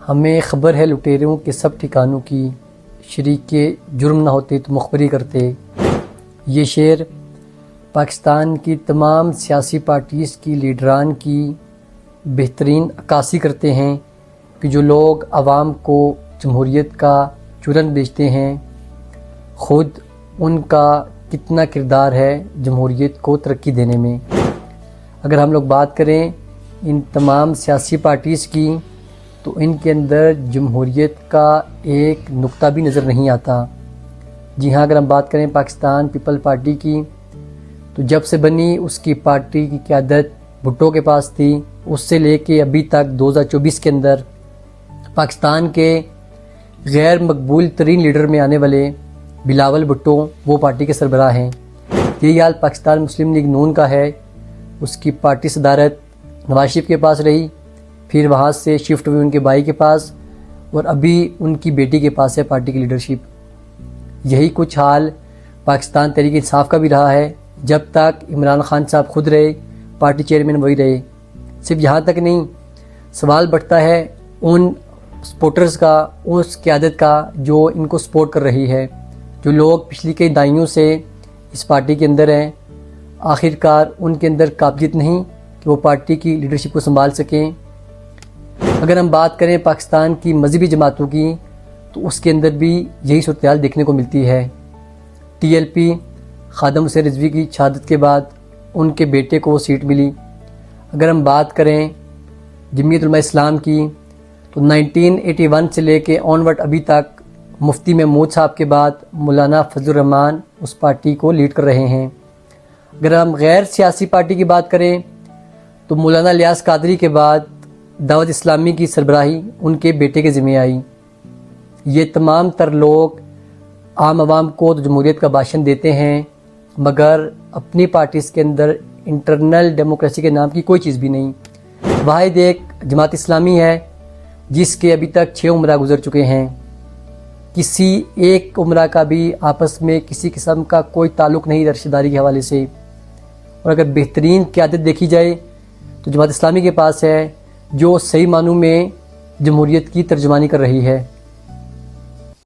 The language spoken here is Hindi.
हमें ख़बर है लुटेरों के सब ठिकानों की, शरीके जुर्म ना होते तो मुखबरी करते। ये शेर पाकिस्तान की तमाम सियासी पार्टीज़ की लीडरान की बेहतरीन अक्कासी करते हैं कि जो लोग आवाम को जमहूरियत का चूरन बेचते हैं, ख़ुद उनका कितना किरदार है जमहूरियत को तरक्की देने में। अगर हम लोग बात करें इन तमाम सियासी पार्टीज़ की, तो इनके अंदर जमहूरियत का एक नुक्ता भी नज़र नहीं आता। जी हाँ, अगर हम बात करें पाकिस्तान पीपल पार्टी की, तो जब से बनी उसकी पार्टी की क़यादत भुट्टो के पास थी। उससे लेके अभी तक 2024 के अंदर पाकिस्तान के गैर मकबूल तरीन लीडर में आने वाले बिलावल भुट्टो वो पार्टी के सरबराह हैं। यही हाल पाकिस्तान मुस्लिम लीग नून का है। उसकी पार्टी सदारत नवाज शरीफ के पास रही, फिर वहाँ से शिफ्ट हुई उनके भाई के पास, और अभी उनकी बेटी के पास है पार्टी की लीडरशिप। यही कुछ हाल पाकिस्तान तहरीक इंसाफ का भी रहा है। जब तक इमरान खान साहब खुद रहे, पार्टी चेयरमैन वही रहे। सिर्फ यहाँ तक नहीं, सवाल बढ़ता है उन सपोर्टर्स का, उस क़यादत का जो इनको सपोर्ट कर रही है, जो लोग पिछली कई दाइयों से इस पार्टी के अंदर हैं। आखिरकार उनके अंदर काबिलियत नहीं कि वो पार्टी की लीडरशिप को संभाल सकें। अगर हम बात करें पाकिस्तान की मजहबी जमातों की, तो उसके अंदर भी यही सूरत देखने को मिलती है। TLP खादम हुसैन रिजवी की शहादत के बाद उनके बेटे को वो सीट मिली। अगर हम बात करें जमीयत उलमा इस्लाम की, तो 1981 से लेके ऑनवर्ड अभी तक मुफ्ती महमूद साहब के बाद मौलाना फजलुर रहमान उस पार्टी को लीड कर रहे हैं। अगर हम गैर सियासी पार्टी की बात करें, तो मौलाना इलियास कादरी के बाद दावत इस्लामी की सरबराही उनके बेटे के ज़िम्मे आई। ये तमाम तर लोग आम आवाम को तो जमहूरियत का भाषण देते हैं, मगर अपनी पार्टीज़ के अंदर इंटरनल डेमोक्रेसी के नाम की कोई चीज़ भी नहीं। वाहिद एक जमात इस्लामी है जिसके अभी तक 6 उमरा गुजर चुके हैं। किसी एक उमरा का भी आपस में किसी किस्म का कोई ताल्लुक़ नहीं रिश्तेदारी के हवाले से। और अगर बेहतरीन क़यादत देखी जाए तो जमात इस्लामी के पास है, जो सही मानों में जमहूरियत की तर्जुमानी कर रही है।